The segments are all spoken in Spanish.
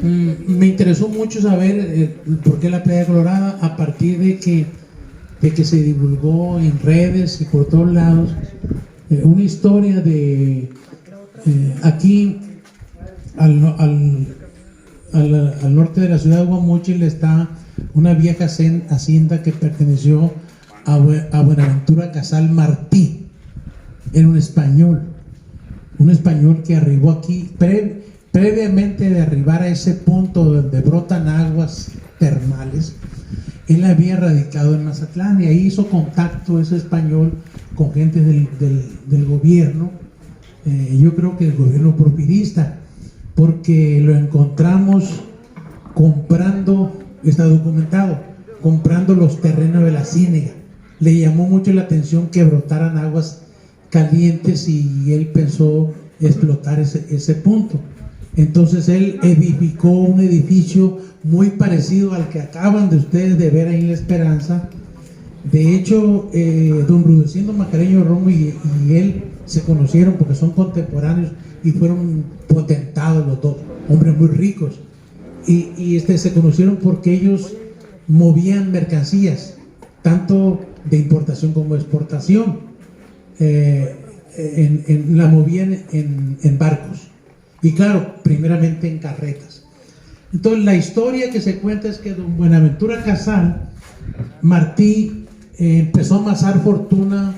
Me interesó mucho saber por qué la Playa Colorada, a partir de que se divulgó en redes y por todos lados una historia de aquí al norte de la ciudad de Guamúchil está una vieja hacienda que perteneció a Buenaventura Casal Martí. Era un español que arribó aquí previamente de arribar a ese punto donde brotan aguas termales. Él había radicado en Mazatlán y ahí hizo contacto ese español con gente del gobierno. Yo creo que el gobierno porfirista, porque lo encontramos comprando, está documentado, comprando los terrenos de la Ciénega. Le llamó mucho la atención que brotaran aguas calientes y él pensó explotar ese punto. Entonces él edificó un edificio muy parecido al que acaban de ustedes de ver ahí en La Esperanza. De hecho, don Rudecindo Mascareño Romo y él se conocieron porque son contemporáneos y fueron potentados los dos, hombres muy ricos. Y se conocieron porque ellos movían mercancías, tanto de importación como de exportación. La movían en barcos. Y claro, primeramente en carretas. Entonces la historia que se cuenta es que don Buenaventura Casal Martí empezó a amasar fortuna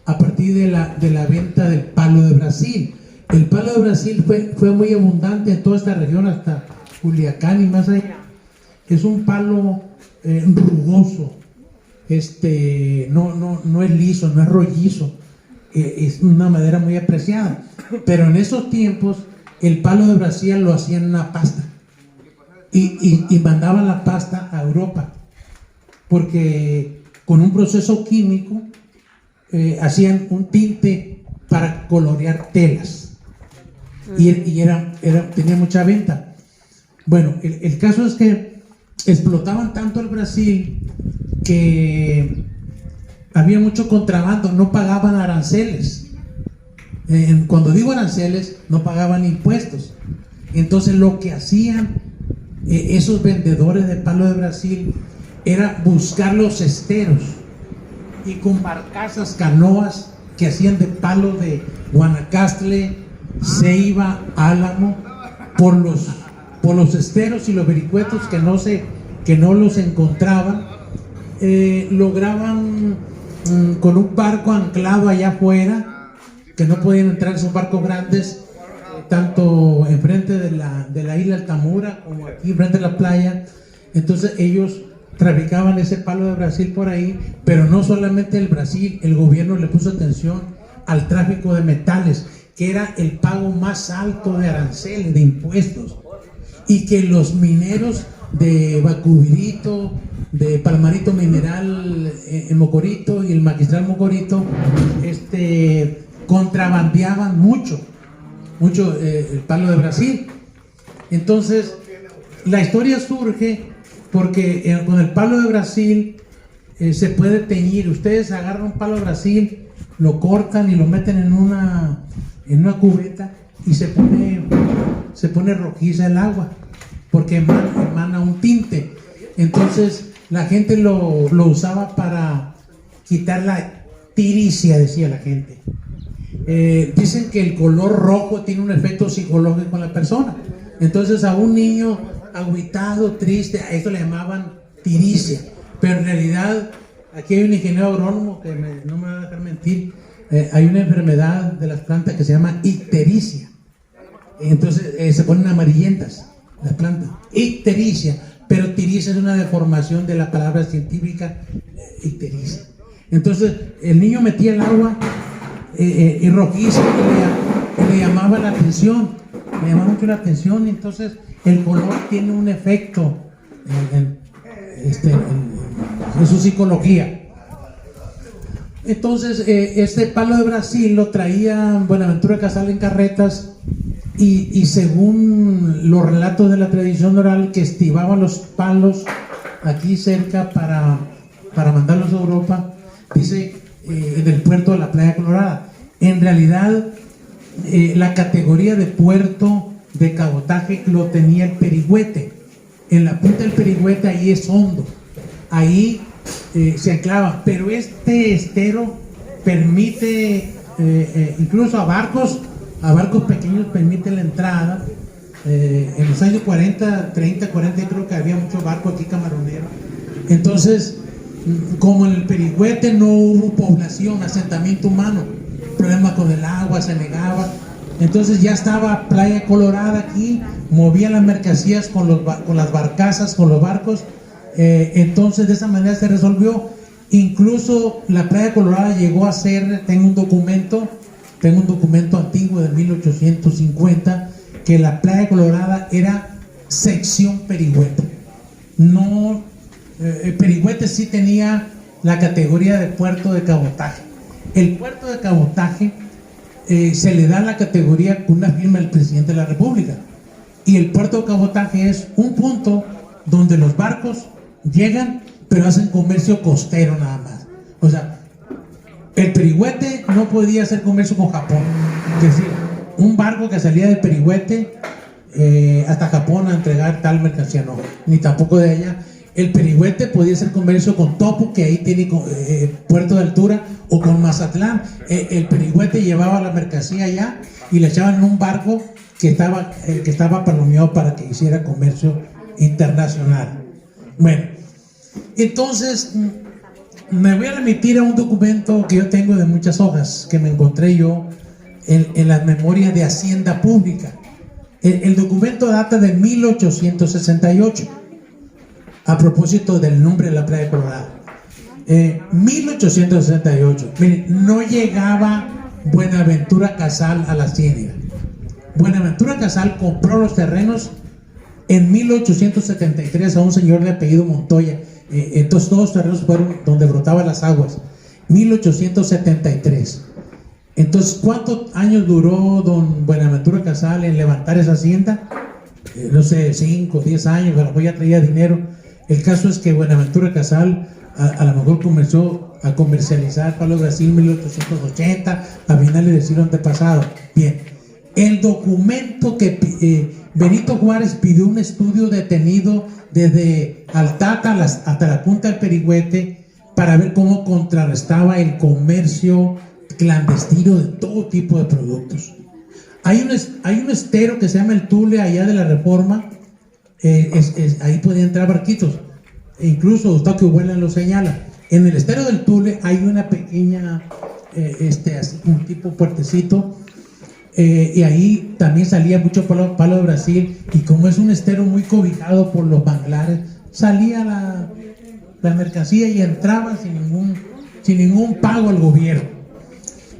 a partir de la venta del palo de Brasil. El palo de Brasil fue muy abundante en toda esta región, hasta Culiacán y más allá. Es un palo rugoso, no es liso, no es rollizo, es una madera muy apreciada. Pero en esos tiempos el palo de Brasil lo hacían en una pasta y mandaban la pasta a Europa, porque con un proceso químico hacían un tinte para colorear telas y tenía mucha venta. Bueno, el caso es que explotaban tanto el Brasil que había mucho contrabando, no pagaban aranceles. Cuando digo aranceles, no pagaban impuestos. Entonces lo que hacían esos vendedores de palo de Brasil era buscar los esteros y con barcazas, canoas que hacían de palo de Guanacaste, Ceiba, Álamo, por los esteros y los vericuetos que no los encontraban, lograban con un barco anclado allá afuera, que no podían entrar esos barcos grandes, tanto enfrente de la isla Altamura como aquí enfrente de la playa. Entonces ellos traficaban ese palo de Brasil por ahí, pero no solamente el Brasil, el gobierno le puso atención al tráfico de metales, que era el pago más alto de aranceles, de impuestos, y que los mineros de Bacubirito, de Palmarito Mineral en Mocorito y el Magistral Mocorito, contrabandeaban mucho el palo de Brasil. Entonces la historia surge porque con el palo de Brasil se puede teñir. Ustedes agarran un palo de Brasil, lo cortan y lo meten en una cubeta y se pone rojiza el agua porque emana un tinte. Entonces la gente lo usaba para quitar la tiricia, decía la gente. Dicen que el color rojo tiene un efecto psicológico en la persona. Entonces a un niño agüitado, triste, a esto le llamaban tiricia. Pero en realidad, aquí hay un ingeniero agrónomo que no me va a dejar mentir, hay una enfermedad de las plantas que se llama ictericia. Entonces se ponen amarillentas las plantas, ictericia. Pero tiricia es una deformación de la palabra científica ictericia. Entonces el niño metía el agua y rojiza, que le llamaba la atención, me llamaba mucho la atención. Entonces el color tiene un efecto en su psicología. Entonces este palo de Brasil lo traía Buenaventura Casal en carretas y según los relatos de la tradición oral, que estibaban los palos aquí cerca para mandarlos a Europa, dice en el puerto de la Playa Colorada. En realidad la categoría de puerto de cabotaje lo tenía el Perigüete. En la punta del Perigüete ahí es hondo, ahí se anclava, pero este estero permite incluso a barcos pequeños permite la entrada. En los años 40, 30, 40 creo que había muchos barcos aquí camaroneros. Entonces, como en el Perigüete no hubo población, asentamiento humano, problemas con el agua, se negaba, entonces ya estaba Playa Colorada aquí, movían las mercancías con las barcazas, con los barcos. Entonces de esa manera se resolvió. Incluso la Playa Colorada llegó a ser, tengo un documento antiguo de 1850, que la Playa Colorada era sección Perigüete. No, Perigüete sí tenía la categoría de puerto de cabotaje. El puerto de cabotaje se le da la categoría con una firma del presidente de la República. Y el puerto de cabotaje es un punto donde los barcos llegan, pero hacen comercio costero nada más. O sea, el Perigüete no podía hacer comercio con Japón. Es decir, un barco que salía del Perigüete hasta Japón a entregar tal mercancía, no, ni tampoco de allá. El Perigüete podía hacer comercio con Topo, que ahí tiene puerto de altura, o con Mazatlán. El Perigüete llevaba la mercancía allá y la echaban en un barco que estaba palomeado para que hiciera comercio internacional. Bueno, entonces me voy a remitir a un documento que yo tengo de muchas hojas, que me encontré yo en las memorias de Hacienda Pública. El documento data de 1868, a propósito del nombre de la Playa Colorada. 1868, miren, no llegaba Buenaventura Casal a la Ciénaga. Buenaventura Casal compró los terrenos en 1873 a un señor de apellido Montoya. Entonces todos los terrenos fueron donde brotaban las aguas. 1873. Entonces, ¿cuántos años duró don Buenaventura Casal en levantar esa hacienda? No sé, 5, 10 años, a lo mejor ya traía dinero. El caso es que Buenaventura Casal a lo mejor comenzó a comercializar Palo Brasil en 1880, a finales del siglo antepasado. Bien, el documento que Benito Juárez pidió un estudio detenido desde Altata hasta la punta del Perigüete para ver cómo contrarrestaba el comercio clandestino de todo tipo de productos. Hay un estero que se llama el Tule, allá de la Reforma. Ahí podían entrar barquitos, incluso Eustaquio Huela lo señala. En el estero del Tule hay una pequeña así, un tipo puertecito, y ahí también salía mucho palo de Brasil, y como es un estero muy cobijado por los manglares, salía la mercancía y entraba sin ningún pago al gobierno.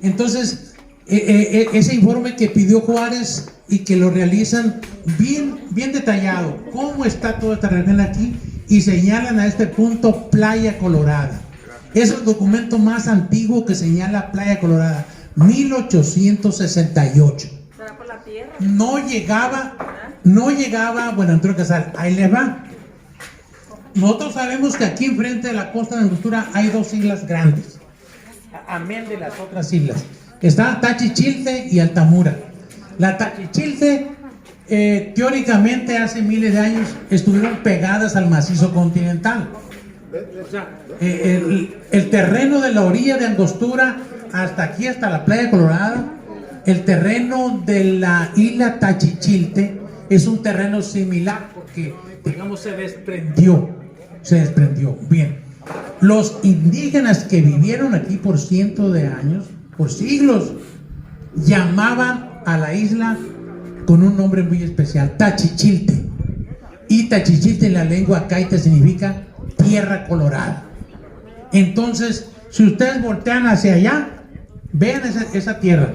Entonces ese informe que pidió Juárez y que lo realizan bien detallado, cómo está toda esta región aquí, y señalan a este punto Playa Colorada. Es el documento más antiguo que señala Playa Colorada, 1868. No llegaba Buenaventura Casal. Ahí les va. Nosotros sabemos que aquí enfrente de la costa de Angostura hay dos islas grandes, amén de las otras islas. Está Tachichilte y Altamura. La Tachichilte, teóricamente hace miles de años estuvieron pegadas al macizo continental. O sea, el terreno de la orilla de Angostura hasta aquí, hasta la Playa Colorada, el terreno de la isla Tachichilte es un terreno similar porque, digamos, se desprendió. Bien, los indígenas que vivieron aquí por cientos de años, por siglos, llamaban a la isla con un nombre muy especial, Tachichilte. Y Tachichilte en la lengua caita significa tierra colorada. Entonces, si ustedes voltean hacia allá, vean esa tierra,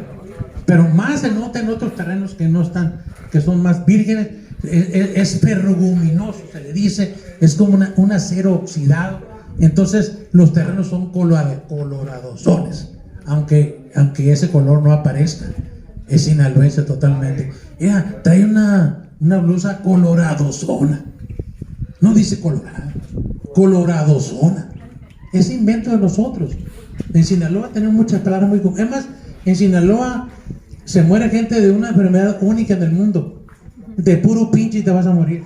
pero más se nota en otros terrenos que no están, que son más vírgenes. Es ferruguminoso, se le dice, es como un acero oxidado. Entonces los terrenos son coloradosones, aunque ese color no aparezca. Es sinaloense totalmente. Mira, trae una blusa coloradosona, no dice colorada, coloradosona. Es invento de nosotros. En Sinaloa tenemos muchas palabras muy comunes. Es más, en Sinaloa se muere gente de una enfermedad única en el mundo, De puro pinche te vas a morir.